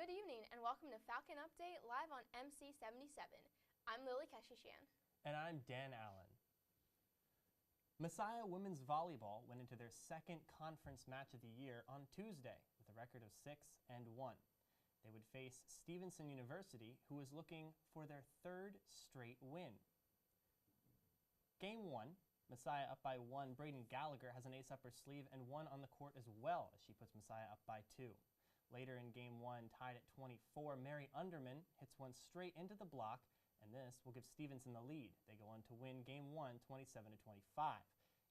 Good evening and welcome to Falcon Update live on MC77. I'm Lily Keshishan. And I'm Dan Allen. Messiah Women's Volleyball went into their second conference match of the year on Tuesday with a record of 6-1. They would face Stevenson University, who was looking for their third straight win. Game 1, Messiah up by 1. Braden Gallagher has an ace up her sleeve and 1 on the court as well as she puts Messiah up by 2. Later in Game 1, tied at 24, Mary Underman hits one straight into the block, and this will give Stevenson the lead. They go on to win Game 1, 27-25.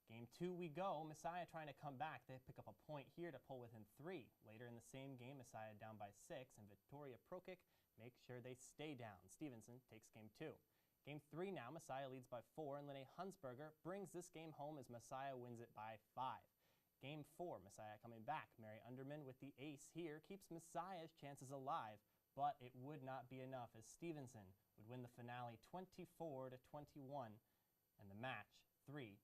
Game 2 we go, Messiah trying to come back. They pick up a point here to pull within 3. Later in the same game, Messiah down by 6, and Victoria Prokic makes sure they stay down. Stevenson takes Game 2. Game 3 now, Messiah leads by 4, and Linnea Hunsberger brings this game home as Messiah wins it by 5. Game 4, Messiah coming back. Mary Underman with the ace here keeps Messiah's chances alive, but it would not be enough as Stevenson would win the finale 24-21 and the match 3-1.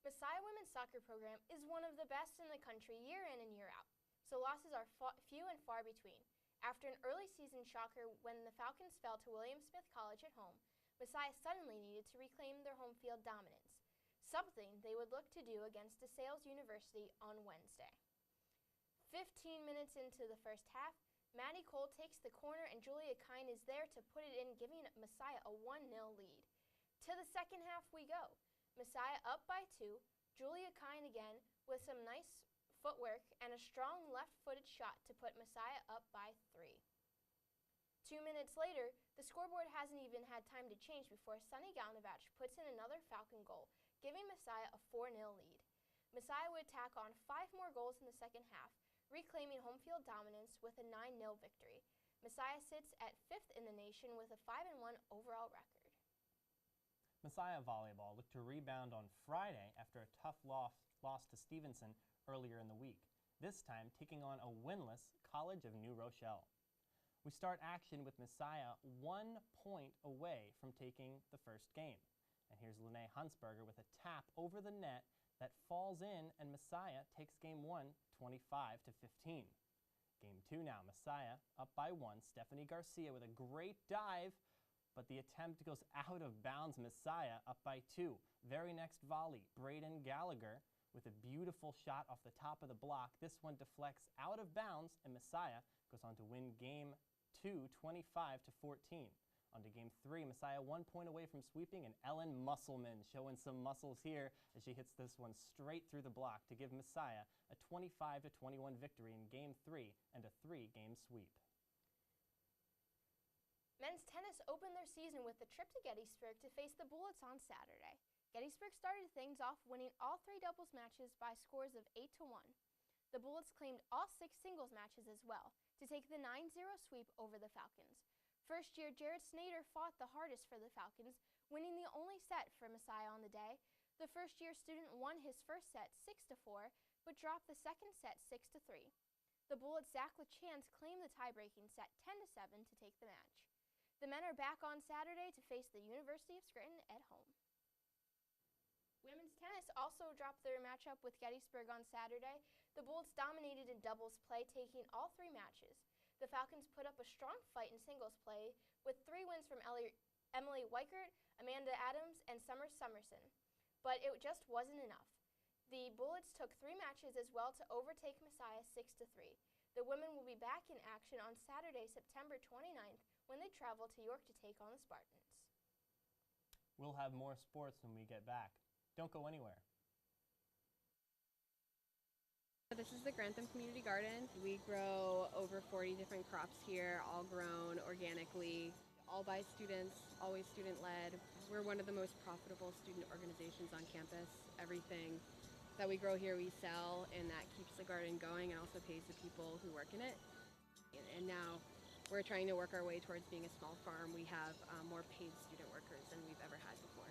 Messiah Women's Soccer program is one of the best in the country year in and year out, so losses are few and far between. After an early season shocker when the Falcons fell to William Smith College at home, Messiah suddenly needed to reclaim their home field dominance, something they would look to do against DeSales University on Wednesday. 15 minutes into the first half, Maddie Cole takes the corner and Julia Kine is there to put it in, giving Messiah a 1-0 lead. To the second half we go. Messiah up by 2, Julia Kine again with some nice footwork and a strong left-footed shot to put Messiah up by 3. 2 minutes later, the scoreboard hasn't even had time to change before Sunny Galnavach puts in another Falcon goal, giving Messiah a 4-0 lead. Messiah would tack on 5 more goals in the second half, reclaiming home field dominance with a 9-0 victory. Messiah sits at 5th in the nation with a 5-1 overall record. Messiah Volleyball looked to rebound on Friday after a tough loss to Stevenson earlier in the week, this time taking on a winless College of New Rochelle. We start action with Messiah 1 point away from taking the first game. And here's Linnea Hunsberger with a tap over the net that falls in, and Messiah takes Game 1, 25-15. Game 2 now, Messiah up by 1. Stephanie Garcia with a great dive, but the attempt goes out of bounds. Messiah up by 2. Very next volley, Braden Gallagher with a beautiful shot off the top of the block. This one deflects out of bounds, and Messiah goes on to win Game 2, 25-14. On to Game 3, Messiah 1 point away from sweeping, and Ellen Musselman showing some muscles here as she hits this one straight through the block to give Messiah a 25-21 victory in Game 3 and a 3-game sweep. Men's tennis opened their season with the trip to Gettysburg to face the Bullets on Saturday. Gettysburg started things off winning all 3 doubles matches by scores of 8-1. The Bullets claimed all 6 singles matches as well to take the 9-0 sweep over the Falcons. First year Jared Snader fought the hardest for the Falcons, winning the only set for Messiah on the day. The first year student won his first set 6-4, but dropped the second set 6-3. The Bullets' Zach LaChance claimed the tie-breaking set 10-7 to take the match. The men are back on Saturday to face the University of Scranton at home. Women's tennis also dropped their matchup with Gettysburg on Saturday. The Bullets dominated in doubles play, taking all 3 matches. The Falcons put up a strong fight in singles play with 3 wins from Emily Weichert, Amanda Adams, and Summer Summerson. But it just wasn't enough. The Bullets took 3 matches as well to overtake Messiah 6-3. The women will be back in action on Saturday, September 29th, when they travel to York to take on the Spartans. We'll have more sports when we get back. Don't go anywhere. This is the Grantham Community Garden. We grow over 40 different crops here, all grown organically, all by students, always student-led. We're one of the most profitable student organizations on campus. Everything that we grow here we sell, and that keeps the garden going and also pays the people who work in it. And now we're trying to work our way towards being a small farm. We have more paid student workers than we've ever had before.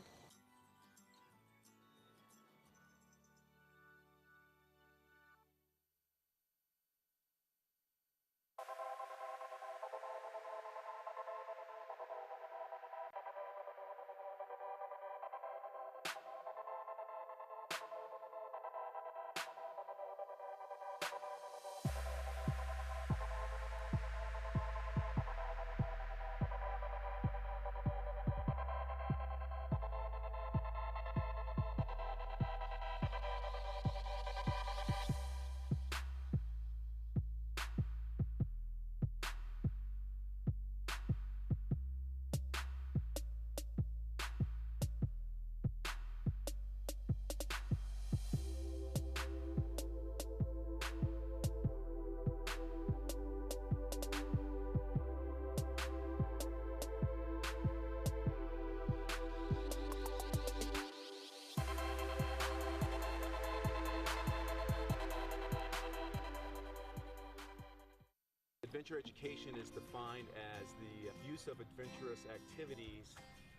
Adventure education is defined as the use of adventurous activities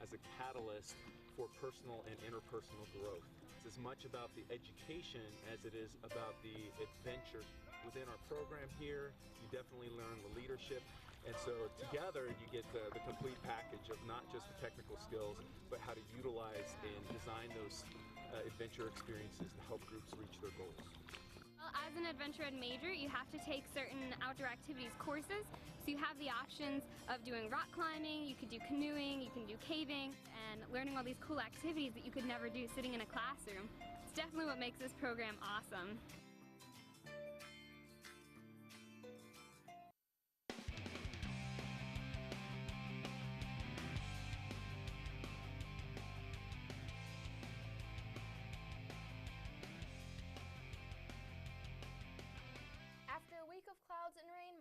as a catalyst for personal and interpersonal growth. It's as much about the education as it is about the adventure. Within our program here, you definitely learn the leadership, and so together you get the complete package of not just the technical skills, but how to utilize and design those adventure experiences to help groups reach their goals. Well, as an adventure ed major, you have to take certain outdoor activities courses. So you have the options of doing rock climbing, you could do canoeing, you can do caving, and learning all these cool activities that you could never do sitting in a classroom. It's definitely what makes this program awesome.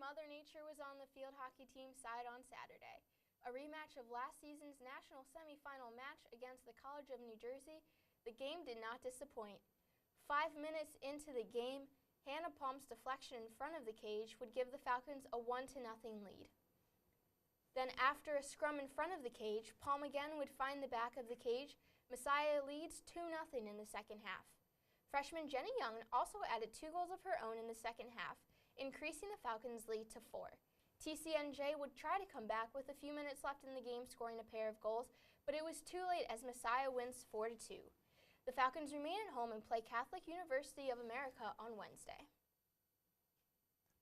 Mother Nature was on the field hockey team's side on Saturday. A rematch of last season's national semifinal match against the College of New Jersey, the game did not disappoint. 5 minutes into the game, Hannah Palm's deflection in front of the cage would give the Falcons a 1-0 lead. Then after a scrum in front of the cage, Palm again would find the back of the cage. Messiah leads 2-0 in the second half. Freshman Jenny Young also added 2 goals of her own in the second half, increasing the Falcons' lead to 4. TCNJ would try to come back with a few minutes left in the game, scoring a pair of goals, but it was too late as Messiah wins 4-2. The Falcons remain at home and play Catholic University of America on Wednesday.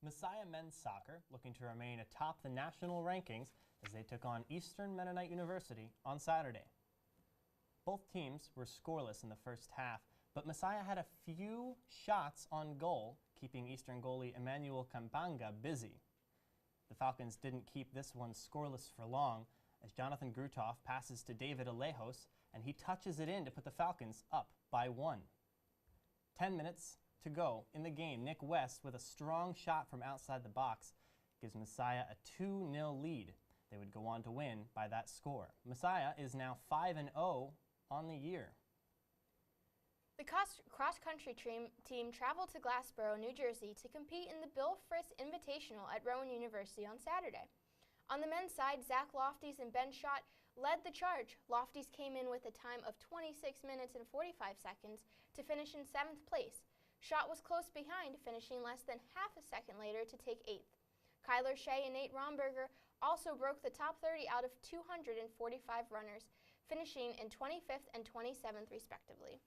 Messiah men's soccer looking to remain atop the national rankings as they took on Eastern Mennonite University on Saturday. Both teams were scoreless in the first half, but Messiah had a few shots on goal, keeping Eastern goalie Emmanuel Campanga busy. The Falcons didn't keep this one scoreless for long as Jonathan Grutoff passes to David Alejos and he touches it in to put the Falcons up by 1. 10 minutes to go in the game. Nick West with a strong shot from outside the box gives Messiah a 2-0 lead. They would go on to win by that score. Messiah is now 5-0 on the year. The cross-country team traveled to Glassboro, New Jersey to compete in the Bill Frist Invitational at Rowan University on Saturday. On the men's side, Zach Lofties and Ben Schott led the charge. Lofties came in with a time of 26 minutes and 45 seconds to finish in 7th place. Schott was close behind, finishing less than half a second later to take 8th. Kyler Shea and Nate Romberger also broke the top 30 out of 245 runners, finishing in 25th and 27th respectively.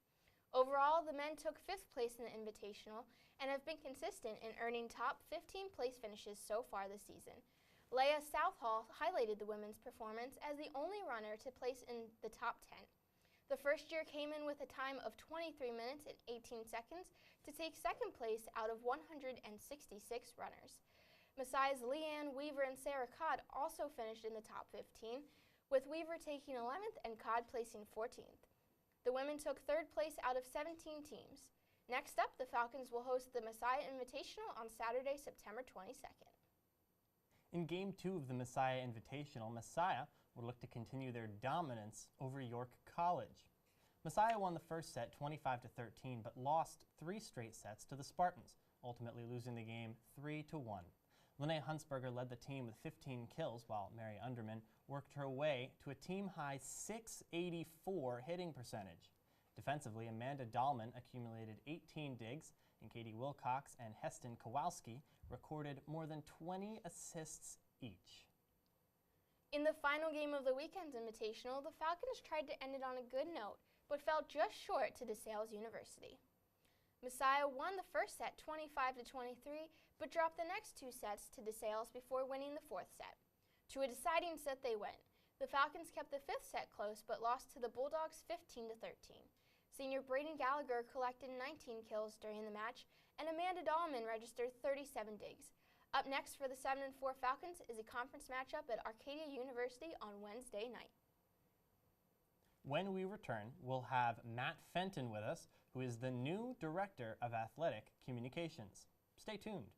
Overall, the men took 5th place in the Invitational and have been consistent in earning top 15 place finishes so far this season. Leah Southall highlighted the women's performance as the only runner to place in the top 10. The first year came in with a time of 23 minutes and 18 seconds to take 2nd place out of 166 runners. Messiah's Leanne Weaver and Sarah Codd also finished in the top 15, with Weaver taking 11th and Codd placing 14th. The women took 3rd place out of 17 teams. Next up, the Falcons will host the Messiah Invitational on Saturday, September 22nd. In Game 2 of the Messiah Invitational, Messiah will look to continue their dominance over York College. Messiah won the first set 25-13, but lost 3 straight sets to the Spartans, ultimately losing the game 3-1. Lene Huntsberger led the team with 15 kills, while Mary Underman worked her way to a team-high .684 hitting percentage. Defensively, Amanda Dahlman accumulated 18 digs, and Katie Wilcox and Heston Kowalski recorded more than 20 assists each. In the final game of the weekend's Invitational, the Falcons tried to end it on a good note, but fell just short to DeSales University. Messiah won the first set 25-23, but dropped the next 2 sets to DeSales before winning the 4th set. To a deciding set they went. The Falcons kept the 5th set close, but lost to the Bulldogs 15-13. Senior Braden Gallagher collected 19 kills during the match, and Amanda Dahlman registered 37 digs. Up next for the 7-4 Falcons is a conference matchup at Arcadia University on Wednesday night. When we return, we'll have Matt Fenton with us, who is the new Director of Athletic Communications. Stay tuned.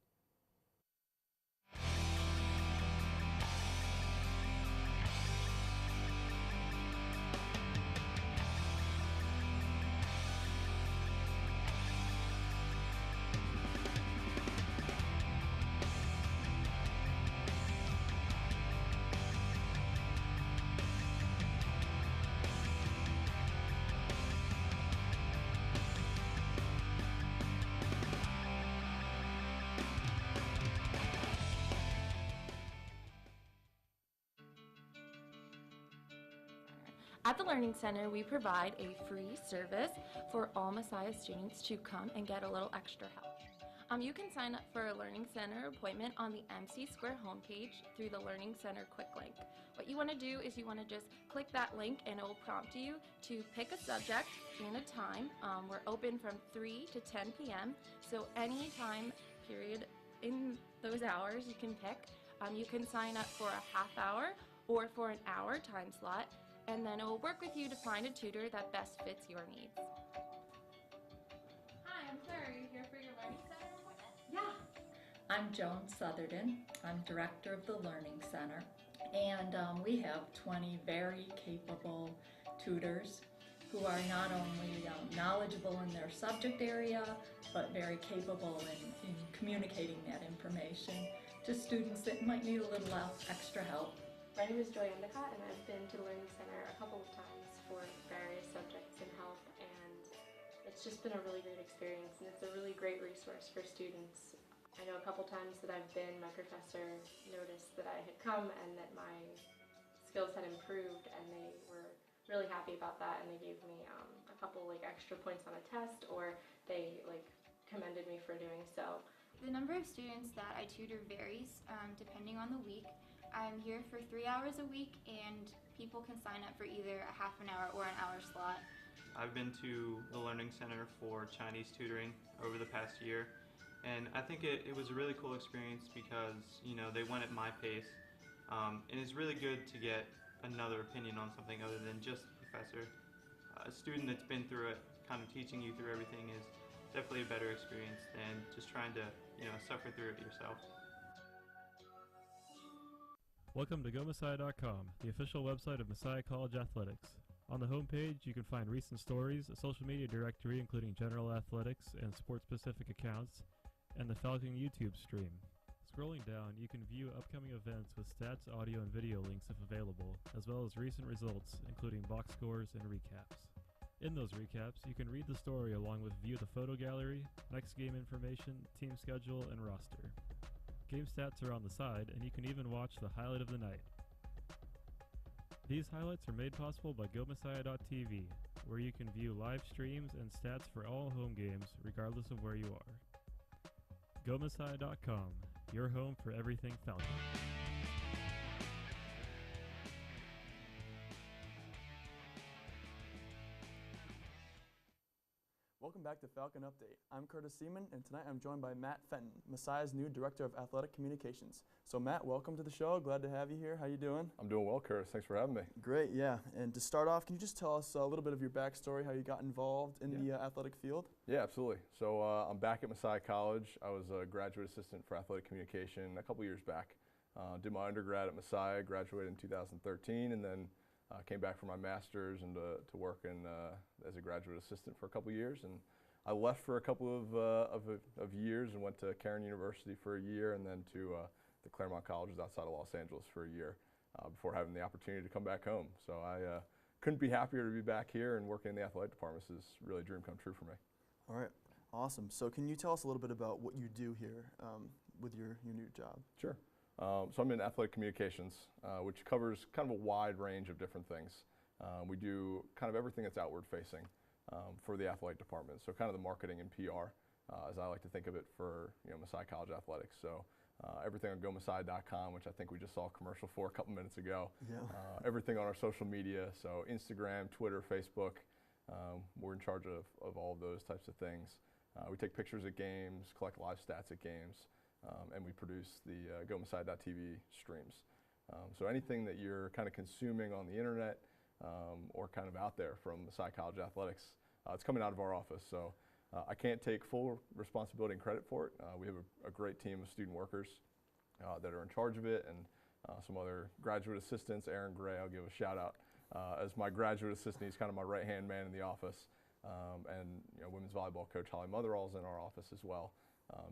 At the Learning Center, we provide a free service for all Messiah students to come and get a little extra help. You can sign up for a Learning Center appointment on the MC Square homepage through the Learning Center quick link. What you want to do is you want to just click that link and it will prompt you to pick a subject and a time. We're open from 3 to 10 p.m. so any time period in those hours you can pick. You can sign up for a half hour or for an hour time slot, and then it will work with you to find a tutor that best fits your needs. Hi, I'm Claire. Are you here for your Learning Center appointment? Yeah. I'm Joan Southerton. I'm director of the Learning Center, and we have 20 very capable tutors who are not only knowledgeable in their subject area, but very capable in communicating that information to students that might need a little extra help. My name is Joy Endicott, and I've been to the Learning Center a couple of times for various subjects and help, and it's just been a really great experience, and it's a really great resource for students. I know a couple times that I've been, my professor noticed that I had come and that my skills had improved, and they were really happy about that, and they gave me a couple extra points on a test, or they commended me for doing so. The number of students that I tutor varies depending on the week. I'm here for 3 hours a week, and people can sign up for either a half an hour or an hour slot. I've been to the Learning Center for Chinese tutoring over the past year, and I think it was a really cool experience because, they went at my pace, and it's really good to get another opinion on something other than just the professor. A student that's been through it, kind of teaching you through everything, is definitely a better experience than just trying to, suffer through it yourself. Welcome to GoMessiah.com, the official website of Messiah College Athletics. On the homepage, you can find recent stories, a social media directory including general athletics and sport-specific accounts, and the Falcon YouTube stream. Scrolling down, you can view upcoming events with stats, audio, and video links if available, as well as recent results, including box scores and recaps. In those recaps, you can read the story along with view the photo gallery, next game information, team schedule, and roster. Game stats are on the side, and you can even watch the highlight of the night. These highlights are made possible by GoMessiah.tv, where you can view live streams and stats for all home games, regardless of where you are. GoMessiah.com, your home for everything Falcon. Welcome back to Falcon Update. I'm Curtis Seaman, and tonight I'm joined by Matt Fenton, Messiah's new Director of Athletic Communications. So Matt, welcome to the show. Glad to have you here. How you doing? I'm doing well, Curtis. Thanks for having me. Great, yeah. And to start off, can you just tell us a little bit of your backstory, how you got involved in the athletic field? Yeah, absolutely. So I'm back at Messiah College. I was a graduate assistant for athletic communication a couple years back. Did my undergrad at Messiah, graduated in 2013, and then came back for my master's and to work as a graduate assistant for a couple years. And I left for a couple of years and went to Cairn University for a year, and then to the Claremont Colleges outside of Los Angeles for a year before having the opportunity to come back home. So I couldn't be happier to be back here and working in the athletic department. This is really a dream come true for me. All right, awesome. So can you tell us a little bit about what you do here with your new job? Sure. So I'm in athletic communications, which covers kind of a wide range of different things. We do kind of everything that's outward facing for the athletic department. So kind of the marketing and PR, as I like to think of it for Messiah College Athletics. So everything on GoMessiah.com, which I think we just saw a commercial for a couple minutes ago. Yeah. Everything on our social media, so Instagram, Twitter, Facebook. We're in charge of all of those types of things. We take pictures at games, collect live stats at games. And we produce the GoMessiah.tv streams. So anything that you're kind of consuming on the internet or kind of out there from Messiah College Athletics, it's coming out of our office. So I can't take full responsibility and credit for it. We have a great team of student workers that are in charge of it, and some other graduate assistants. Aaron Gray, I'll give a shout out as my graduate assistant. He's kind of my right-hand man in the office. And women's volleyball coach Holly Motherall's in our office as well.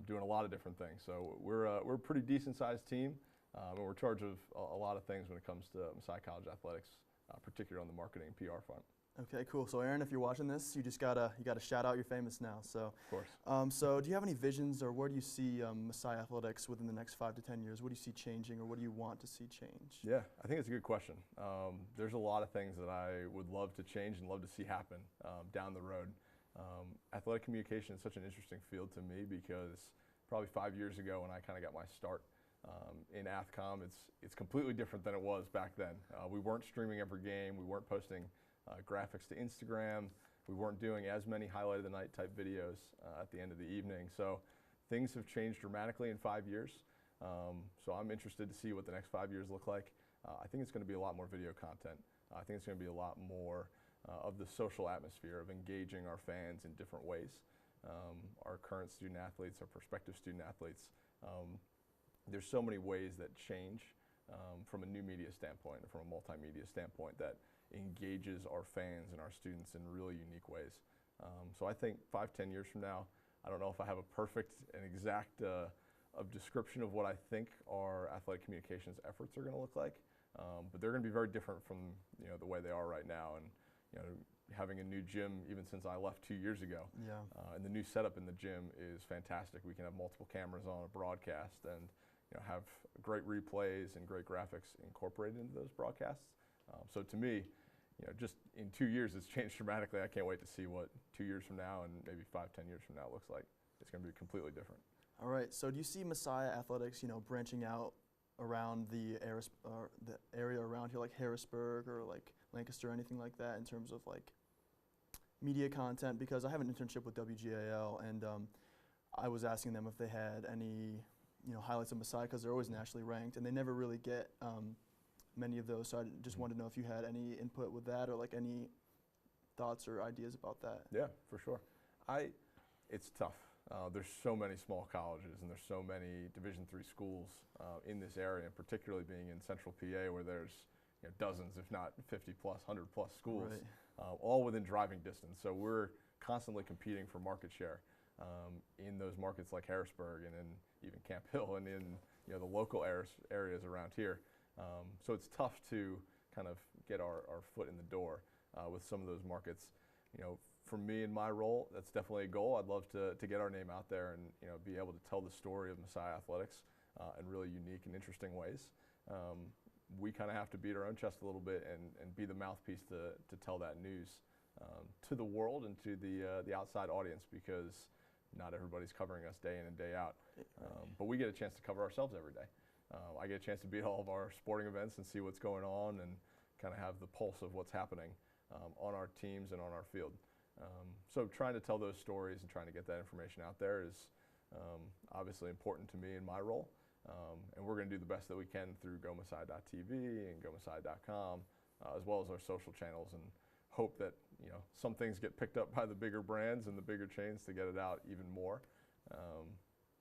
Doing a lot of different things. So we're a pretty decent sized team, and we're in charge of a lot of things when it comes to Messiah College Athletics, particularly on the marketing and PR front. Okay, cool. So Aaron, if you're watching this, you gotta shout out. You're famous now. So, of course. So do you have any visions, or where do you see Messiah Athletics within the next 5 to 10 years? What do you see changing, or what do you want to see change? Yeah, I think it's a good question. There's a lot of things that I would love to change and love to see happen down the road. Athletic communication is such an interesting field to me because probably 5 years ago when I kind of got my start in AthCom, it's completely different than it was back then. We weren't streaming every game. We weren't posting graphics to Instagram. We weren't doing as many highlight of the night type videos at the end of the evening. So things have changed dramatically in 5 years. So I'm interested to see what the next 5 years look like. I think it's going to be a lot more video content. I think it's going to be a lot more of the social atmosphere of engaging our fans in different ways. Our current student athletes, our prospective student athletes, there's so many ways that change from a new media standpoint, or from a multimedia standpoint, that engages our fans and our students in really unique ways. So I think 5, 10 years from now, I don't know if I have a perfect and exact description of what I think our athletic communications efforts are going to look like, but they're going to be very different from the way they are right now. And having a new gym, even since I left 2 years ago, and the new setup in the gym is fantastic. We can have multiple cameras on a broadcast and have great replays and great graphics incorporated into those broadcasts. So to me, just in 2 years, it's changed dramatically. I can't wait to see what 2 years from now and maybe 5, 10 years from now looks like. It's going to be completely different. All right. So do you see Messiah Athletics, branching out around the area around here, like Harrisburg or like Lancaster, or anything like that, in terms of like media content? Because I have an internship with WGAL, and I was asking them if they had any highlights of Messiah, because they're always nationally ranked, and they never really get many of those. So I just wanted to know if you had any input with that, or like any thoughts or ideas about that. Yeah, for sure. It's tough. There's so many small colleges, and there's so many Division III schools in this area, and particularly being in Central PA, where there's dozens, if not 50 plus, 100 plus schools, all within driving distance. So we're constantly competing for market share in those markets like Harrisburg, and in even Camp Hill, and in the local areas around here. So it's tough to kind of get our foot in the door with some of those markets. For me in my role, that's definitely a goal. I'd love to get our name out there and be able to tell the story of Messiah Athletics in really unique and interesting ways. We kind of have to beat our own chest a little bit and be the mouthpiece to tell that news to the world and to the outside audience, because not everybody's covering us day in and day out. But we get a chance to cover ourselves every day. I get a chance to be at all of our sporting events and see what's going on and kind of have the pulse of what's happening on our teams and on our field. So trying to tell those stories and trying to get that information out there is obviously important to me in my role. And we're going to do the best that we can through GoMessiah.tv and GoMessiah.com, as well as our social channels, and hope that some things get picked up by the bigger brands and the bigger chains to get it out even more.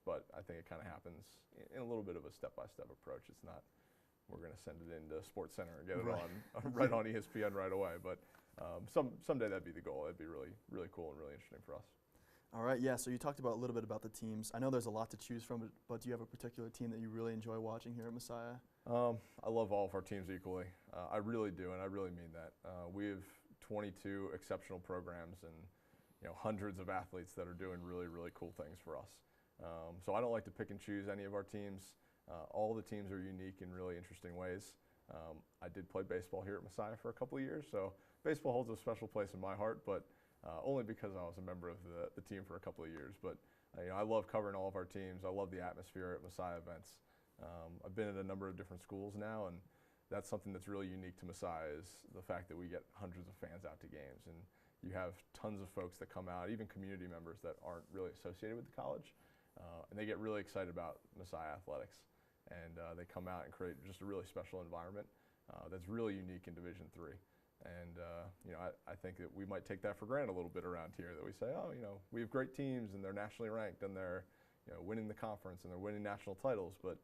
But I think it kind of happens in a little bit of a step-by-step approach. It's not we're going to send it into Sports Center and get it on right on ESPN right away. But someday that'd be the goal. That'd be really, really cool and really interesting for us. All right, yeah, so you talked about a little bit about the teams. I know there's a lot to choose from, but do you have a particular team that you really enjoy watching here at Messiah? I love all of our teams equally. I really do, and I really mean that. We have 22 exceptional programs and hundreds of athletes that are doing really, really cool things for us. So I don't like to pick and choose any of our teams. All the teams are unique in really interesting ways. I did play baseball here at Messiah for a couple of years, so baseball holds a special place in my heart, but only because I was a member of the team for a couple of years. But I love covering all of our teams. I love the atmosphere at Messiah events. I've been at a number of different schools now, and that's something that's really unique to Messiah, is the fact that we get hundreds of fans out to games, and you have tons of folks that come out, even community members that aren't really associated with the college, and they get really excited about Messiah Athletics, and they come out and create just a really special environment that's really unique in Division III. And I think that we might take that for granted a little bit around here, that we say, oh, we have great teams and they're nationally ranked and they're winning the conference and they're winning national titles, but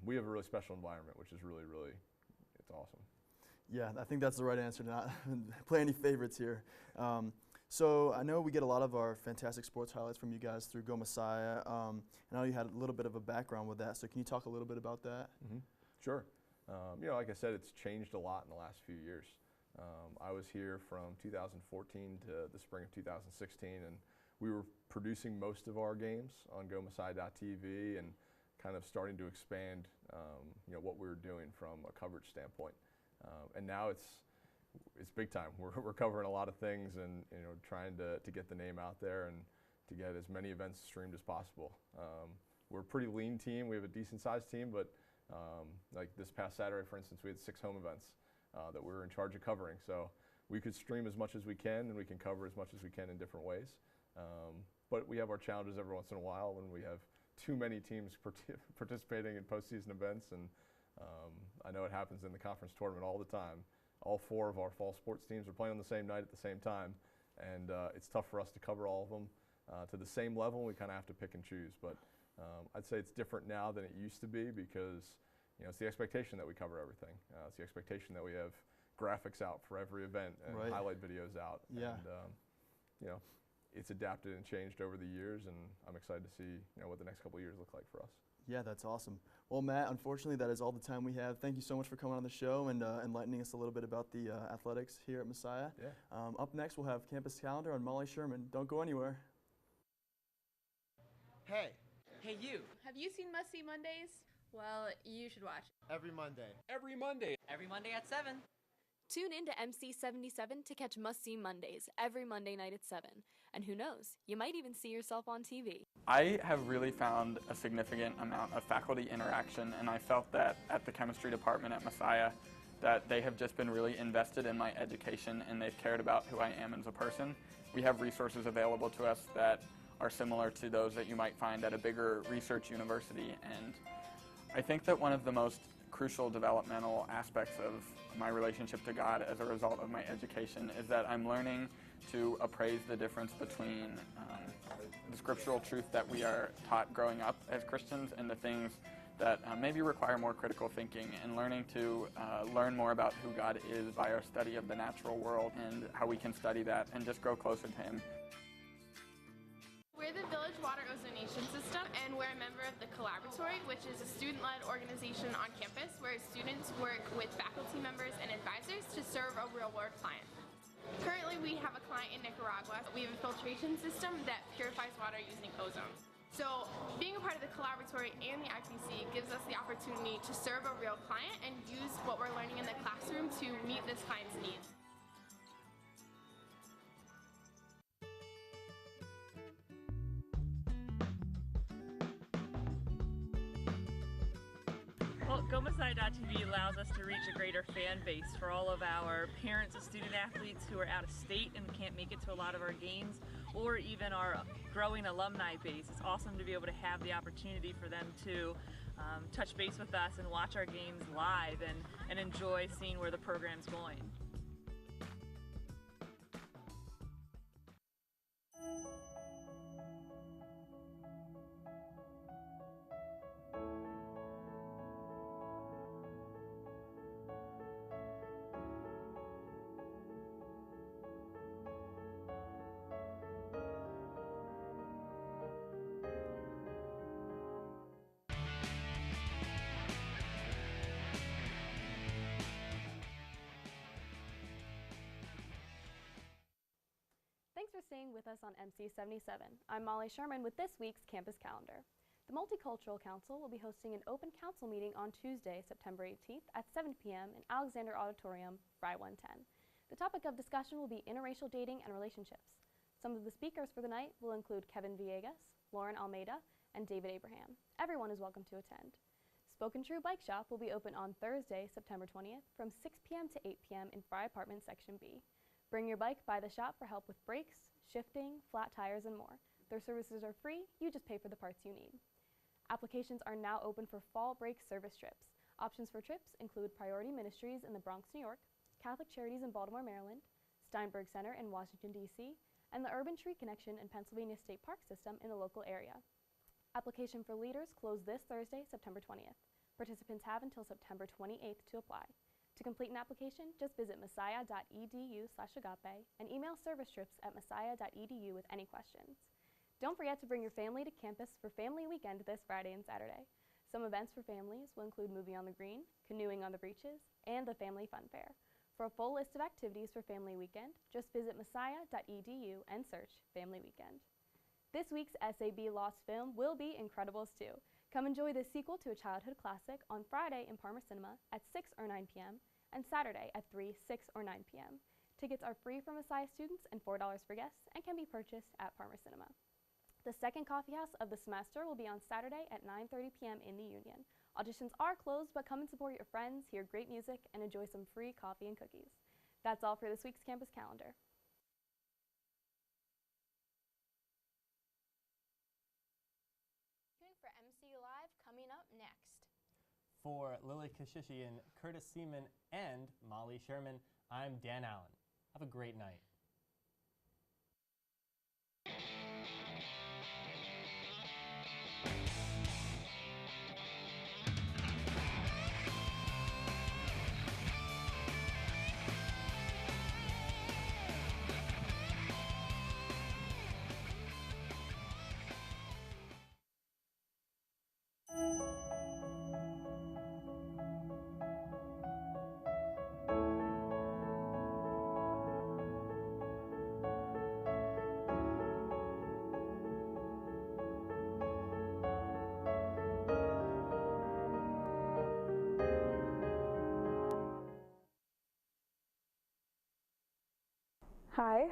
we have a really special environment, which is really, really, it's awesome. Yeah, I think that's the right answer, not play any favorites here. So I know we get a lot of our fantastic sports highlights from you guys through Go Messiah. I know you had a little bit of a background with that, so can you talk a little bit about that? Mm-hmm. Sure. Like I said, it's changed a lot in the last few years. I was here from 2014 to the spring of 2016, and we were producing most of our games on GoMasai.tv and kind of starting to expand what we were doing from a coverage standpoint. And now it's big time. We're covering a lot of things and trying to get the name out there and to get as many events streamed as possible. We're a pretty lean team. We have a decent sized team, but like this past Saturday, for instance, we had 6 home events that we were in charge of covering. So we could stream as much as we can and we can cover as much as we can in different ways. But we have our challenges every once in a while when we have too many teams participating in postseason events, and I know it happens in the conference tournament all the time. All 4 of our fall sports teams are playing on the same night at the same time, and it's tough for us to cover all of them to the same level. We kind of have to pick and choose, but I'd say it's different now than it used to be because it's the expectation that we cover everything. It's the expectation that we have graphics out for every event and highlight videos out. Yeah. And it's adapted and changed over the years, and I'm excited to see what the next couple of years look like for us. Yeah, that's awesome. Well, Matt, unfortunately, that is all the time we have. Thank you so much for coming on the show and enlightening us a little bit about the athletics here at Messiah. Yeah. Up next, we'll have Campus Calendar on Molly Sherman. Don't go anywhere. Hey you. Have you seen Must See Mondays? Well, you should watch it. Every Monday. Every Monday. Every Monday at 7. Tune in to MC77 to catch Must See Mondays every Monday night at 7. And who knows, you might even see yourself on TV. I have really found a significant amount of faculty interaction, and I felt that at the chemistry department at Messiah that they have just been really invested in my education and they've cared about who I am as a person. We have resources available to us that are similar to those that you might find at a bigger research university, and I think that one of the most crucial developmental aspects of my relationship to God as a result of my education is that I'm learning to appraise the difference between the scriptural truth that we are taught growing up as Christians and the things that maybe require more critical thinking, and learning to learn more about who God is by our study of the natural world and how we can study that and just grow closer to Him. We're the Village Water Ozonation System, and we're a member of the Collaboratory, which is a student-led organization on campus where students work with faculty members and advisors to serve a real-world client. Currently, we have a client in Nicaragua. We have a filtration system that purifies water using ozone. So being a part of the Collaboratory and the IPC gives us the opportunity to serve a real client and use what we're learning in the classroom to meet this client's needs. Well, GoMasai.tv allows us to reach a greater fan base for all of our parents of student athletes who are out of state and can't make it to a lot of our games, or even our growing alumni base. It's awesome to be able to have the opportunity for them to touch base with us and watch our games live and enjoy seeing where the program's going. Thanks for staying with us on MC77. I'm Molly Sherman with this week's campus calendar. The Multicultural Council will be hosting an open council meeting on Tuesday, September 18th at 7 p.m. in Alexander Auditorium, Fry 110. The topic of discussion will be interracial dating and relationships. Some of the speakers for the night will include Kevin Villegas, Lauren Almeida, and David Abraham. Everyone is welcome to attend. Spoken True Bike Shop will be open on Thursday, September 20th from 6 p.m. to 8 p.m. in Fry Apartment Section B. Bring your bike by the shop for help with brakes, shifting, flat tires, and more. Their services are free, you just pay for the parts you need. Applications are now open for fall break service trips. Options for trips include Priority Ministries in the Bronx, New York, Catholic Charities in Baltimore, Maryland, Steinberg Center in Washington, D.C., and the Urban Tree Connection and Pennsylvania State Park System in the local area. Application for leaders closed this Thursday, September 20th. Participants have until September 28th to apply. To complete an application, just visit messiah.edu/agape and email servicetrips@messiah.edu with any questions. Don't forget to bring your family to campus for Family Weekend this Friday and Saturday. Some events for families will include movie on the green, canoeing on the beaches, and the Family Fun Fair. For a full list of activities for Family Weekend, just visit messiah.edu and search Family Weekend. This week's SAB Lost film will be Incredibles 2. Come enjoy the sequel to a childhood classic on Friday in Parma Cinema at 6 or 9 p.m. and Saturday at 3, 6, or 9 p.m. Tickets are free for Messiah students and $4 for guests and can be purchased at Parma Cinema. The second coffee house of the semester will be on Saturday at 9:30 p.m. in the Union. Auditions are closed, but come and support your friends, hear great music, and enjoy some free coffee and cookies. That's all for this week's campus calendar. For MCLive coming up next. For Lily Kashishian, Curtis Seaman, and Molly Sherman, I'm Dan Allen. Have a great night. Hi,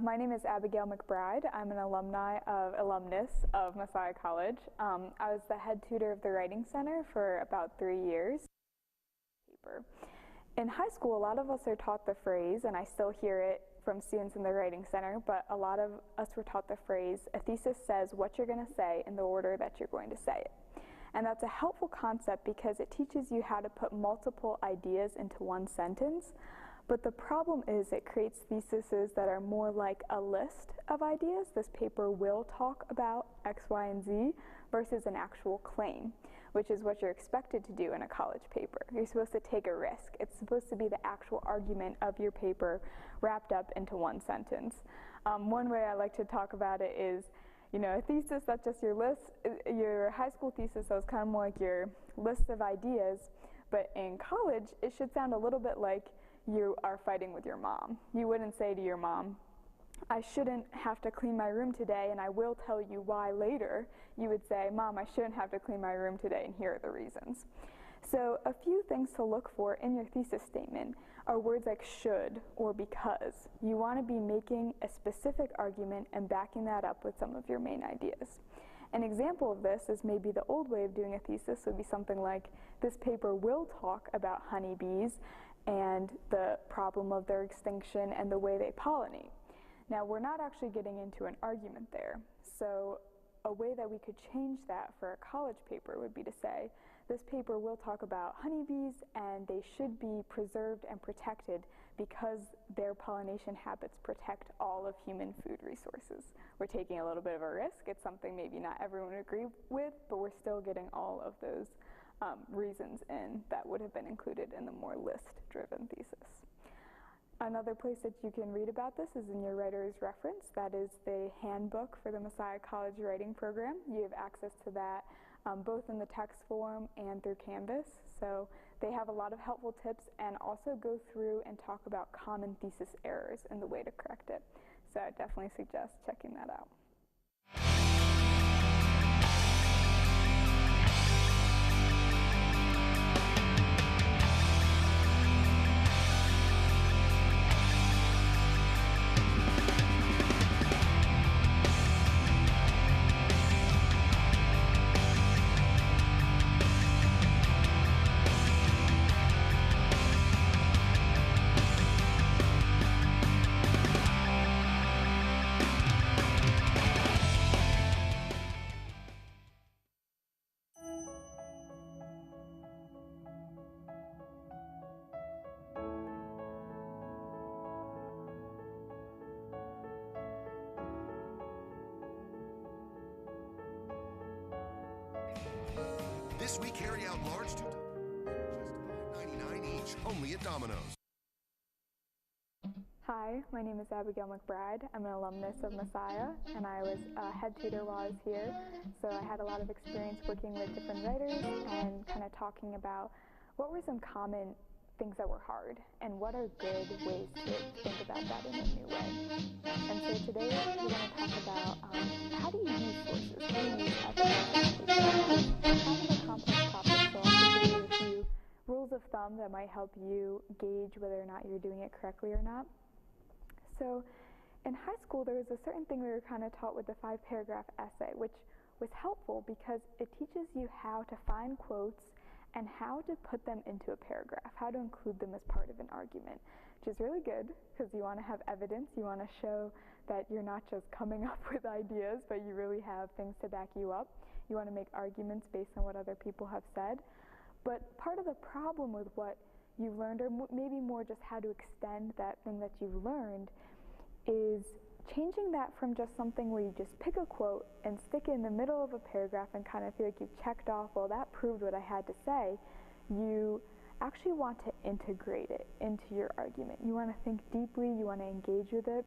my name is Abigail McBride. I'm an alumnus of Messiah College. I was the head tutor of the Writing Center for about 3 years. In high school, a lot of us are taught the phrase, and I still hear it from students in the Writing Center, but a lot of us were taught the phrase, a thesis says what you're going to say in the order that you're going to say it. And that's a helpful concept because it teaches you how to put multiple ideas into one sentence. But the problem is it creates theses that are more like a list of ideas. This paper will talk about X, Y, and Z versus an actual claim, which is what you're expected to do in a college paper. You're supposed to take a risk. It's supposed to be the actual argument of your paper wrapped up into one sentence. One way I like to talk about it is, you know, a thesis, that's just your list, your high school thesis, that was kind of more like your list of ideas. But in college, it should sound a little bit like you are fighting with your mom. You wouldn't say to your mom, I shouldn't have to clean my room today and I will tell you why later. You would say, Mom, I shouldn't have to clean my room today and here are the reasons. So a few things to look for in your thesis statement are words like should or because. You want to be making a specific argument and backing that up with some of your main ideas. An example of this is maybe the old way of doing a thesis would be something like, this paper will talk about honeybees and the problem of their extinction and the way they pollinate. Now, we're not actually getting into an argument there, so a way that we could change that for a college paper would be to say, this paper will talk about honeybees and they should be preserved and protected because their pollination habits protect all of human food resources. We're taking a little bit of a risk. It's something maybe not everyone would agree with, but we're still getting all of those reasons in that would have been included in the more list-driven thesis. Another place that you can read about this is in your writer's reference. That is the handbook for the Messiah College Writing Program. You have access to that both in the text form and through Canvas. So they have a lot of helpful tips and also go through and talk about common thesis errors and the way to correct it. So I definitely suggest checking that out. This week, carry out large just $5.99 each, only at Domino's. Hi, my name is Abigail McBride. I'm an alumnus of Messiah, and I was a head tutor while I was here. So I had a lot of experience working with different writers and kind of talking about what were some common things that were hard, and what are good ways to think about that in a new way. And so today we're going to talk about how do you use sources, how do you use evidence. It's kind of a complex topic, so I'll give you a few rules of thumb that might help you gauge whether or not you're doing it correctly or not. So in high school, there was a certain thing we were kind of taught with the 5-paragraph essay, which was helpful because it teaches you how to find quotes and how to put them into a paragraph, how to include them as part of an argument, which is really good because you want to have evidence, you want to show that you're not just coming up with ideas, but you really have things to back you up. You want to make arguments based on what other people have said. But part of the problem with what you've learned, or maybe more just how to extend that thing that you've learned, is changing that from just something where you just pick a quote and stick it in the middle of a paragraph and kind of feel like you've checked off, well, that proved what I had to say. You actually want to integrate it into your argument. You want to think deeply, you want to engage with it.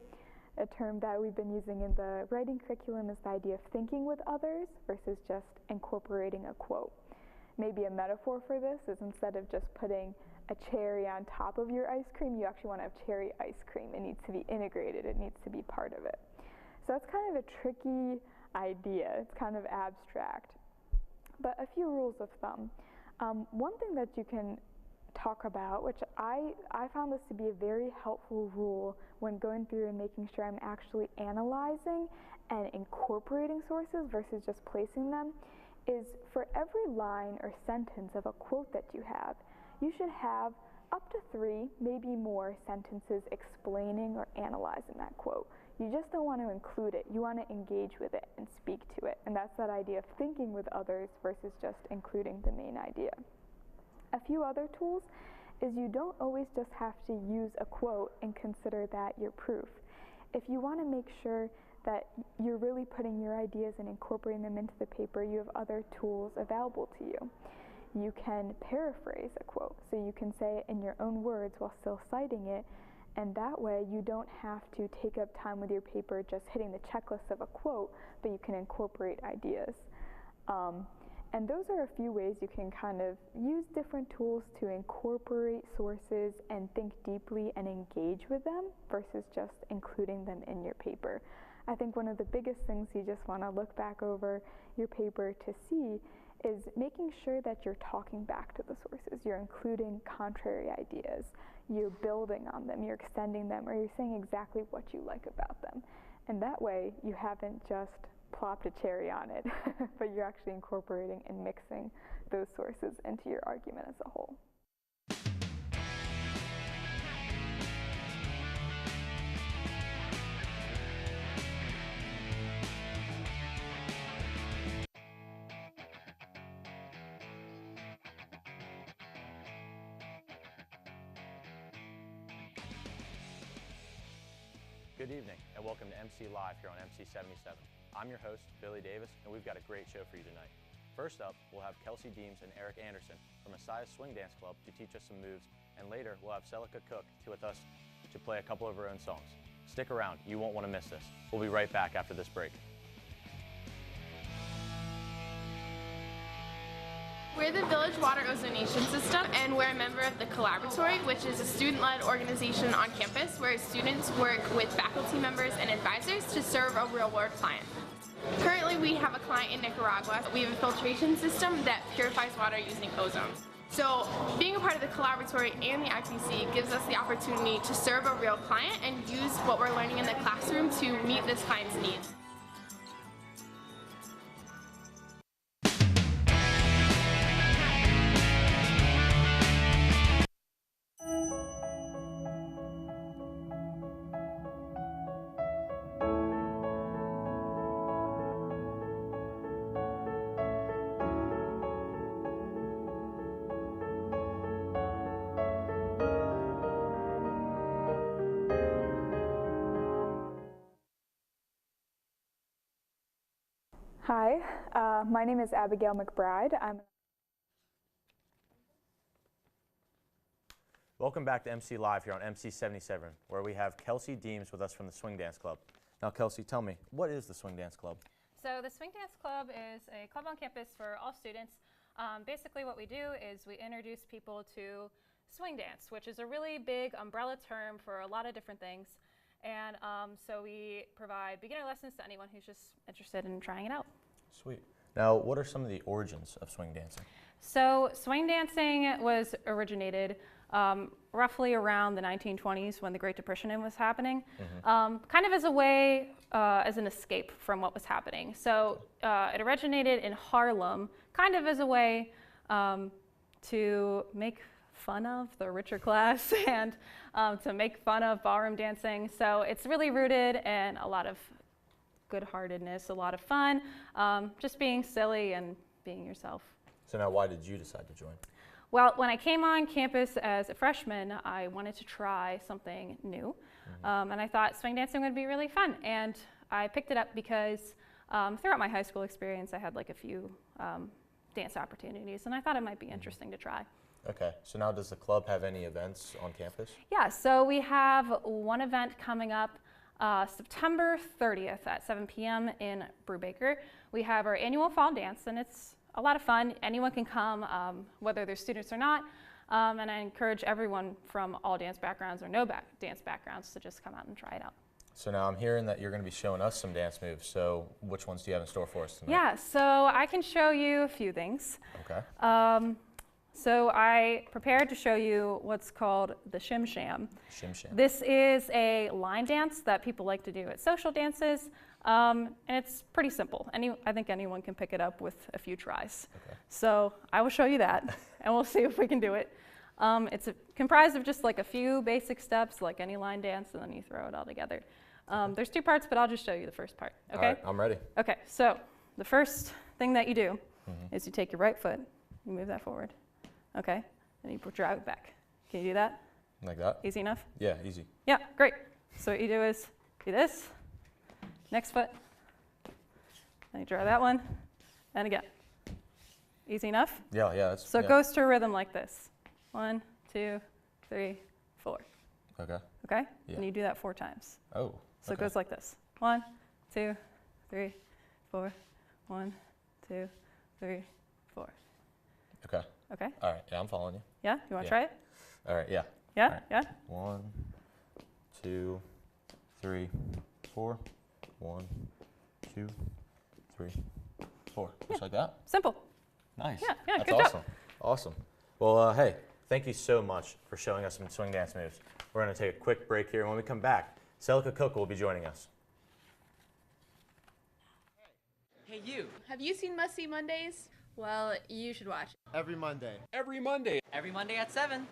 A term that we've been using in the writing curriculum is the idea of thinking with others versus just incorporating a quote. Maybe a metaphor for this is instead of just putting a cherry on top of your ice cream, you actually want to have cherry ice cream. It needs to be integrated. It needs to be part of it. So that's kind of a tricky idea. It's kind of abstract. But a few rules of thumb. One thing that you can talk about, which I found this to be a very helpful rule when going through and making sure I'm actually analyzing and incorporating sources versus just placing them, is for every line or sentence of a quote that you have, you should have up to 3, maybe more sentences explaining or analyzing that quote. You just don't want to include it. You want to engage with it and speak to it. And that's that idea of thinking with others versus just including the main idea. A few other tools is you don't always just have to use a quote and consider that your proof. If you want to make sure that you're really putting your ideas and incorporating them into the paper, you have other tools available to you. You can paraphrase a quote, so you can say it in your own words while still citing it, and that way you don't have to take up time with your paper just hitting the checklist of a quote, but you can incorporate ideas. And those are a few ways you can kind of use different tools to incorporate sources and think deeply and engage with them versus just including them in your paper. I think one of the biggest things you just want to look back over your paper to see is making sure that you're talking back to the sources. You're including contrary ideas. You're building on them. You're extending them, or you're saying exactly what you like about them. And that way, you haven't just plopped a cherry on it, but you're actually incorporating and mixing those sources into your argument as a whole. Good evening, and welcome to MCLive here on MC77. I'm your host, Billy Davis, and we've got a great show for you tonight. First up, we'll have Kelsey Deems and Eric Anderson from Messiah's Swing Dance Club to teach us some moves, and later we'll have Celica Cook with us to play a couple of her own songs. Stick around, you won't want to miss this. We'll be right back after this break. We're the Village Water Ozonation System, and we're a member of the Collaboratory, which is a student-led organization on campus where students work with faculty members and advisors to serve a real-world client. Currently, we have a client in Nicaragua. We have a filtration system that purifies water using ozone. So being a part of the Collaboratory and the IPC gives us the opportunity to serve a real client and use what we're learning in the classroom to meet this client's needs. Hi, my name is Abigail McBride. Welcome back to MCLive here on MC77, where we have Kelsey Deems with us from the Swing Dance Club. Now, Kelsey, tell me, what is the Swing Dance Club? So the Swing Dance Club is a club on campus for all students. Basically what we do is we introduce people to swing dance, which is a really big umbrella term for a lot of different things. And so we provide beginner lessons to anyone who's just interested in trying it out. Sweet. Now, what are some of the origins of swing dancing? So swing dancing was originated roughly around the 1920s when the Great Depression was happening, kind of as a way, as an escape from what was happening. So it originated in Harlem, kind of as a way to make fun of the richer class and to make fun of ballroom dancing. So it's really rooted in a lot of good-heartedness, a lot of fun, just being silly and being yourself. So now, why did you decide to join? Well, when I came on campus as a freshman, I wanted to try something new, and I thought swing dancing would be really fun. And I picked it up because throughout my high school experience, I had like a few dance opportunities, and I thought it might be interesting to try. Okay, so now does the club have any events on campus? Yeah, so we have one event coming up September 30th at 7 p.m. in Brubaker. We have our annual fall dance, and it's a lot of fun. Anyone can come, whether they're students or not, and I encourage everyone from all dance backgrounds or no dance backgrounds to just come out and try it out. So now I'm hearing that you're going to be showing us some dance moves, so which ones do you have in store for us tonight? Yeah, so I can show you a few things. Okay. So I prepared to show you what's called the shim sham. Shim sham. This is a line dance that people like to do at social dances, and it's pretty simple. I think anyone can pick it up with a few tries. Okay. So I will show you that, and we'll see if we can do it. It's comprised of just like a few basic steps, like any line dance, and then you throw it all together. There's two parts, but I'll just show you the first part. Okay? All right, I'm ready. Okay, so the first thing that you do is you take your right foot, you move that forward. Okay, and you drive it back. Can you do that? Like that? Easy enough? Yeah, easy. Yeah, great. So what you do is do this, next foot, then you draw that one, and again. Easy enough? Yeah, yeah. So it goes to a rhythm like this. 1, 2, 3, 4. Okay. Okay? Yeah. And you do that 4 times. Oh. So it goes like this. 1, 2, 3, 4. 1, 2, 3, 4. Okay. Okay? All right, yeah, I'm following you. Yeah? You want to try it? All right, yeah. Yeah? All right. Yeah? 1, 2, 3, 4. 1, 2, 3, 4. Just like that? Simple. Nice. Yeah, yeah, That's good awesome. job. Awesome. Well, hey, thank you so much for showing us some swing dance moves. We're going to take a quick break here, and when we come back, Celica Cook will be joining us. Hey, you. Have you seen Must See Mondays? Well, you should watch. Every Monday. Every Monday. Every Monday at 7.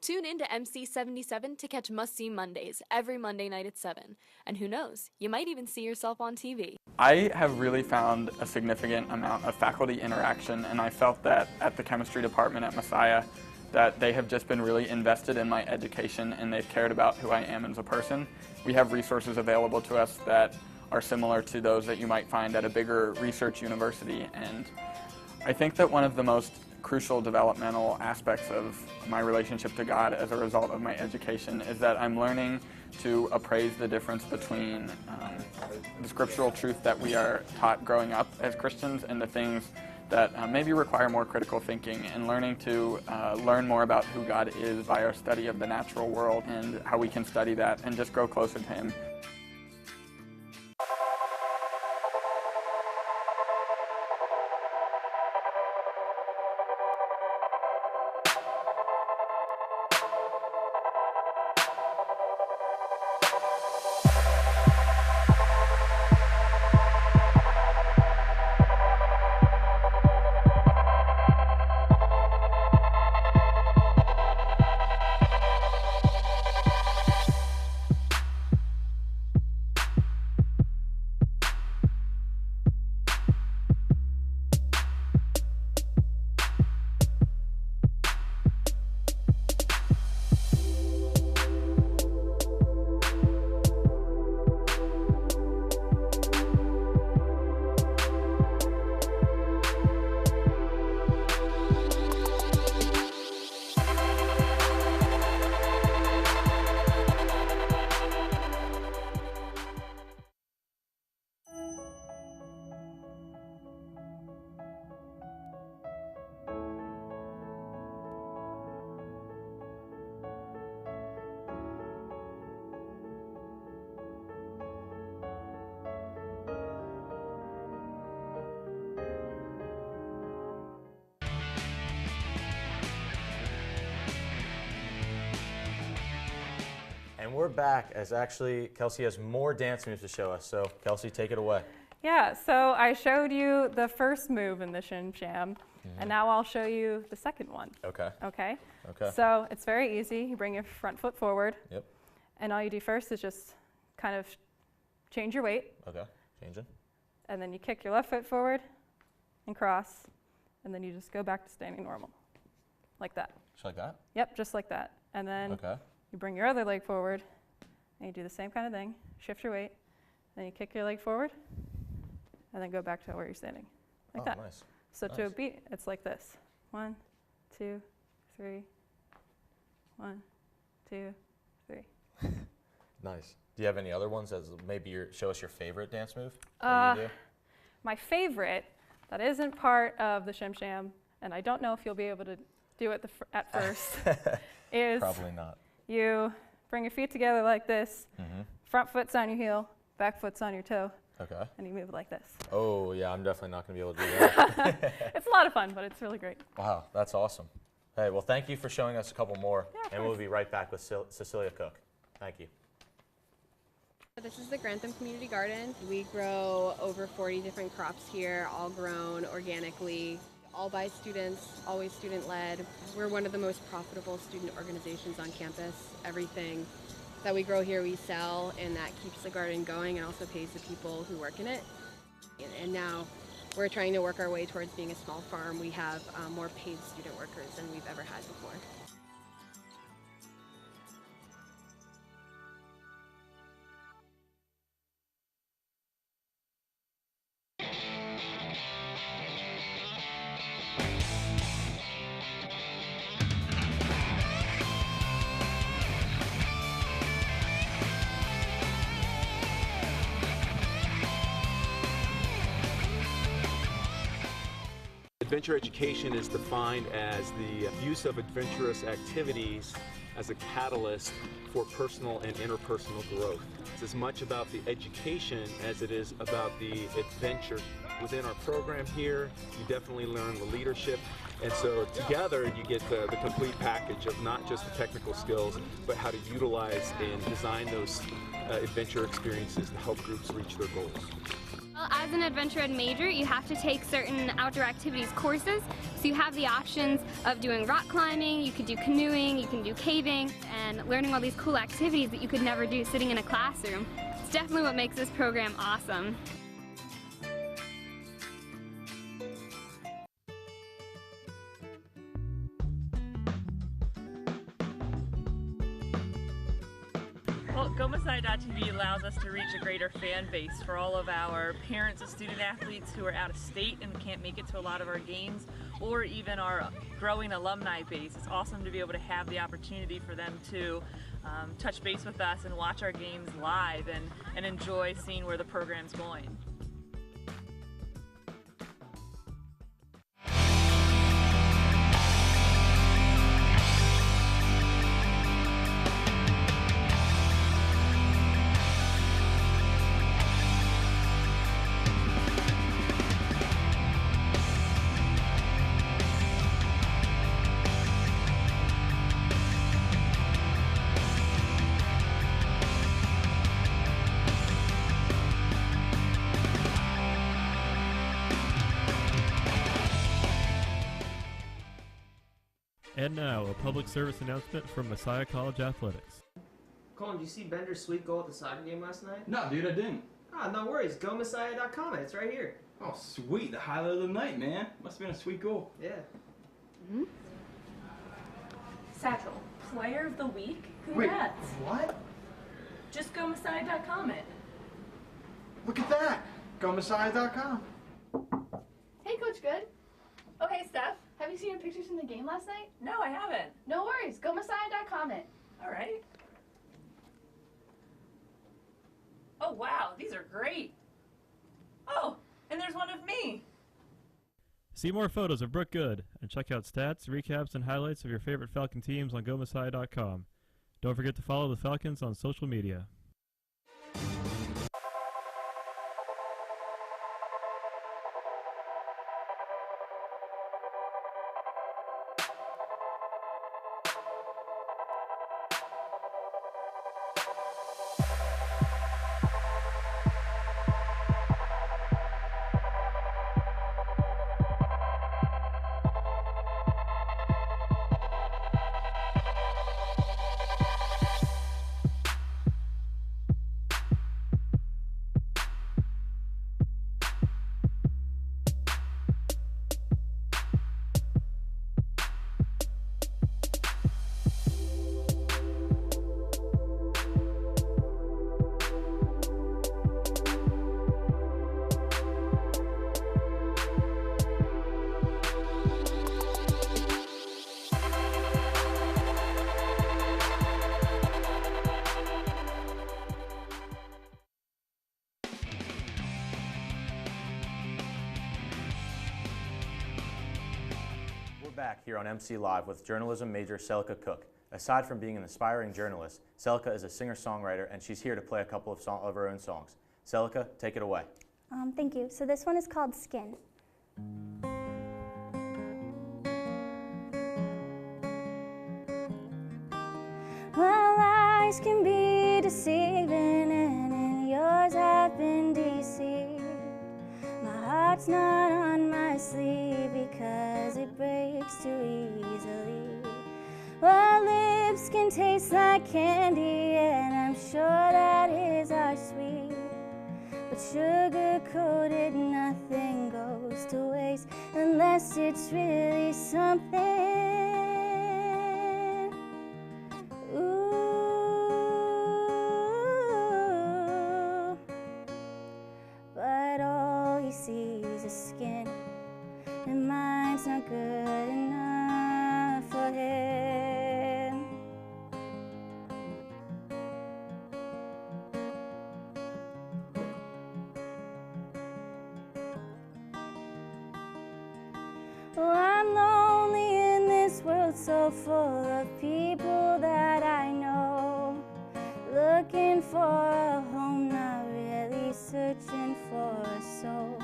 Tune in to MC77 to catch Must See Mondays every Monday night at 7. And who knows, you might even see yourself on TV. I have really found a significant amount of faculty interaction, and I felt that at the chemistry department at Messiah that they have just been really invested in my education, and they've cared about who I am as a person. We have resources available to us that are similar to those that you might find at a bigger research university, and I think that one of the most crucial developmental aspects of my relationship to God as a result of my education is that I'm learning to appraise the difference between the scriptural truth that we are taught growing up as Christians and the things that maybe require more critical thinking, and learning to learn more about who God is by our study of the natural world and how we can study that and just grow closer to Him. we're back as actually Kelsey has more dance moves to show us. So Kelsey, take it away. Yeah, so I showed you the first move in the Shim Sham, and now I'll show you the second one. Okay. Okay? Okay. So it's very easy. You bring your front foot forward. Yep. And all you do first is just kind of change your weight. Okay, changing. And then you kick your left foot forward and cross, and then you just go back to standing normal, like that. Just like that? Yep, just like that. And then you bring your other leg forward, and you do the same kind of thing. Shift your weight, then you kick your leg forward, and then go back to where you're standing, like that. Nice. So to a beat, it's like this. 1, 2, 3. 1, 2, 3. Nice. Do you have any other ones as maybe show us your favorite dance move? My favorite, that isn't part of the Shim Sham, and I don't know if you'll be able to do it at first, is probably not. You bring your feet together like this, front foot's on your heel, back foot's on your toe, and you move like this. Oh, yeah, I'm definitely not going to be able to do that. It's a lot of fun, but it's really great. Wow, that's awesome. Hey, well, thank you for showing us a couple more, and we'll be right back with Cecilia Cook. Thank you. This is the Grantham Community Garden. We grow over 40 different crops here, all grown organically, all by students, always student-led. We're one of the most profitable student organizations on campus. Everything that we grow here we sell, and that keeps the garden going and also pays the people who work in it. And now we're trying to work our way towards being a small farm. We have more paid student workers than we've ever had before. Adventure education is defined as the use of adventurous activities as a catalyst for personal and interpersonal growth. It's as much about the education as it is about the adventure. Within our program here, you definitely learn the leadership, and so together you get the complete package of not just the technical skills, but how to utilize and design those adventure experiences to help groups reach their goals. Well, as an adventure ed major, you have to take certain outdoor activities courses. So you have the options of doing rock climbing, you could do canoeing, you can do caving, and learning all these cool activities that you could never do sitting in a classroom. It's definitely what makes this program awesome. Well, GoMasai.tv allows us to reach a greater fan base for all of our parents of student athletes who are out of state and can't make it to a lot of our games, or even our growing alumni base. It's awesome to be able to have the opportunity for them to touch base with us and watch our games live and enjoy seeing where the program's going. And now, a public service announcement from Messiah College Athletics. Colin, did you see Bender's sweet goal at the soccer game last night? No, dude, I didn't. Ah, no worries. GoMessiah.com. It's right here. Oh, sweet. The highlight of the night, man. Must have been a sweet goal. Yeah. Satchel, player of the week? Congrats. Wait, what? Just GoMessiah.com it. Look at that. GoMessiah.com. Hey, Coach Good. Oh, hey, Steph. Have you seen your pictures from the game last night? No, I haven't. No worries. GoMessiah.com it. All right. Oh, wow. These are great. Oh, and there's one of me. See more photos of Brooke Good and check out stats, recaps, and highlights of your favorite Falcon teams on GoMessiah.com. Don't forget to follow the Falcons on social media. here on MCLive with journalism major Celica Cook. Aside from being an aspiring journalist, Celica is a singer-songwriter, and she's here to play a couple of her own songs. Celica, take it away. Thank you. So this one is called Skin. Well, lies can be deceiving, and in yours I've been deceived. My heart's not on my sleeve because it breaks too easily. Well, lips can taste like candy, and I'm sure that is our sweet. But sugar-coated, nothing goes to waste unless it's really something. Ooh, but all he sees is skin, and mine's not good enough for him. Oh, I'm lonely in this world so full of people that I know, looking for a home, not really searching for a soul.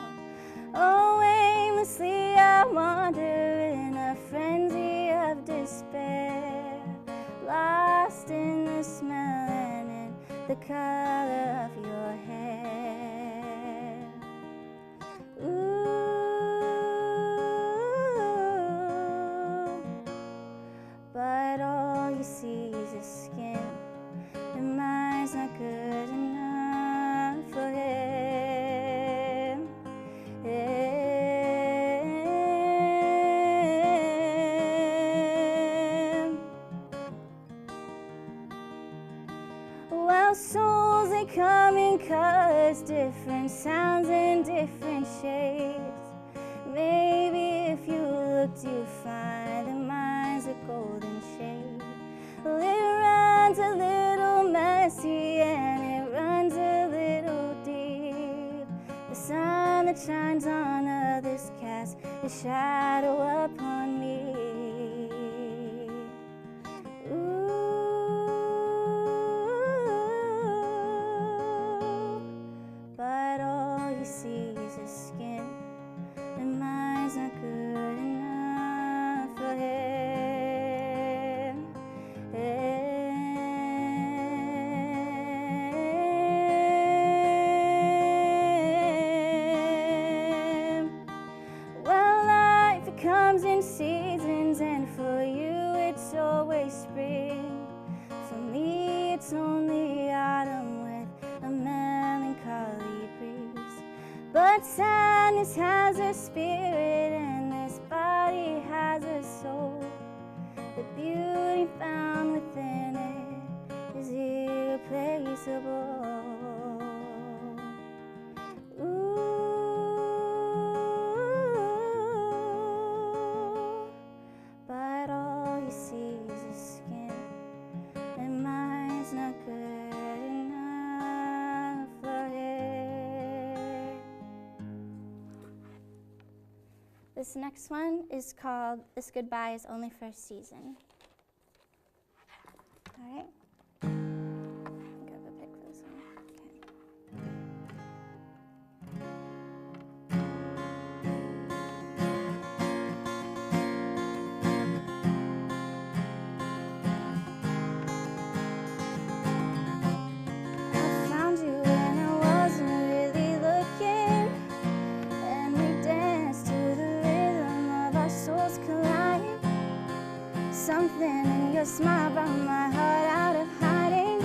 Oh, aimlessly I wander in a frenzy of despair, lost in the smell and in the color of your hair. Ooh, but all he sees is skin, and mine's not good enough for him. Well, souls, they come in colors, different sounds and different shades. Maybe if you looked, you'd find that mine's a golden shade. Well, it runs a little messy and it runs a little deep. The sun that shines on others casts a shadow upon me. But all he sees is skin, and mine's not good enough for him. Well, life, it comes in seasons, and for you it's always spring. For me it's only autumn with a melancholy breeze. But sadness has a spirit, and this body has a soul. The beauty found within it is irreplaceable. Ooh, but all he sees is skin, and mine's not good enough for him. This next one is called This Goodbye Is Only for a Season. All right. Grab a pick for this one. I found you when I wasn't really looking, and we danced to the rhythm of our souls colliding. Something in your smile brought my heart out of hiding.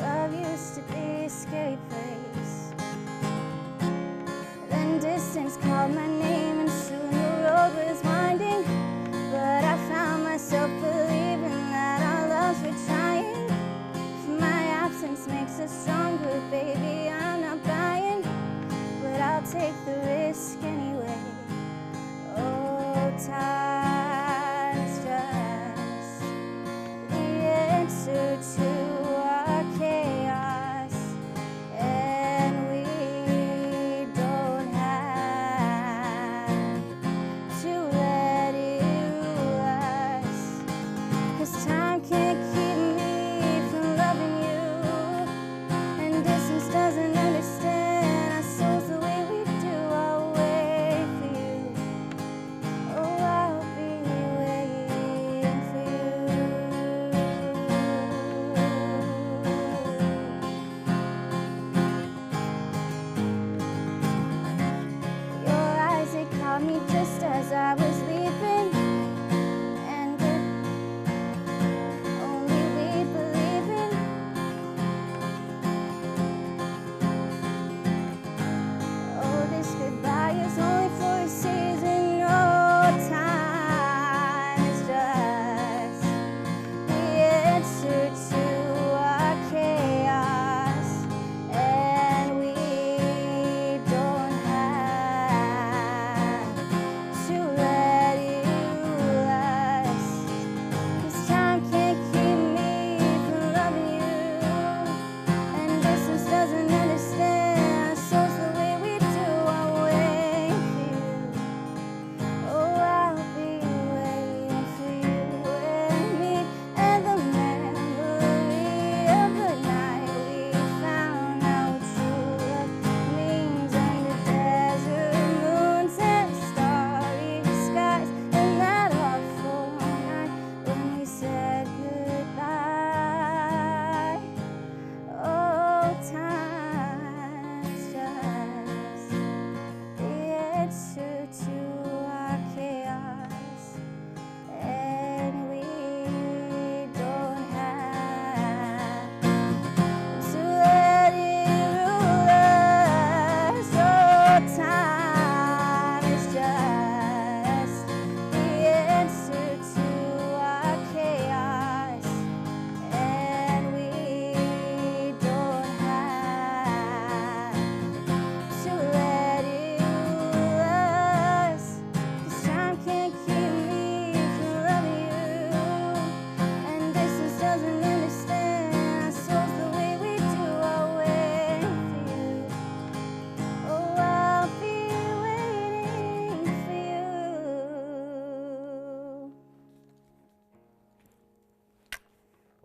Love used to be a scary place. Then distance called my name, and soon the road was winding. But I found myself believing that our loves were trying. If my absence makes us stronger, baby, I'm not buying. But I'll take the risk anyway. Oh, time's just the answer to our chaos, and we don't have to let it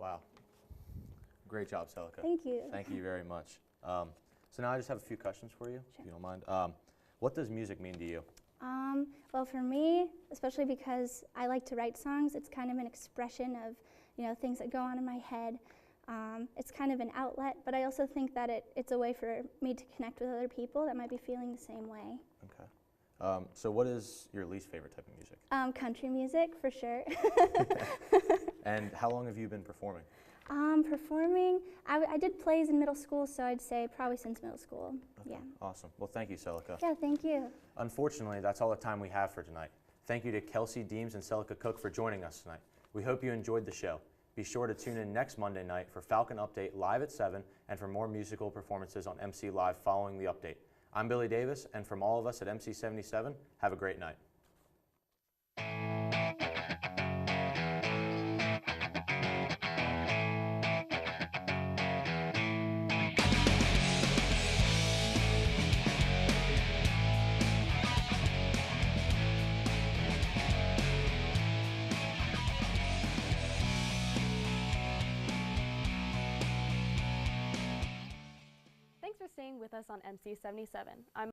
Wow. Great job, Celica. Thank you. Thank you very much. So now I just have a few questions for you, if you don't mind. What does music mean to you? Well, for me, especially because I like to write songs, it's kind of an expression of, things that go on in my head. It's kind of an outlet, but I also think that it's a way for me to connect with other people that might be feeling the same way. Okay. So what is your least favorite type of music? Country music, for sure. And how long have you been performing? Performing, I did plays in middle school, so I'd say probably since middle school. Okay. Yeah. Awesome. Well, thank you, Celica. Yeah, thank you. Unfortunately, that's all the time we have for tonight. Thank you to Kelsey Deems and Celica Cook for joining us tonight. We hope you enjoyed the show. Be sure to tune in next Monday night for Falcon Update live at 7 and for more musical performances on MCLive following the update. I'm Billy Davis, and from all of us at MC77, have a great night. Thanks for staying with us on MC77. I'm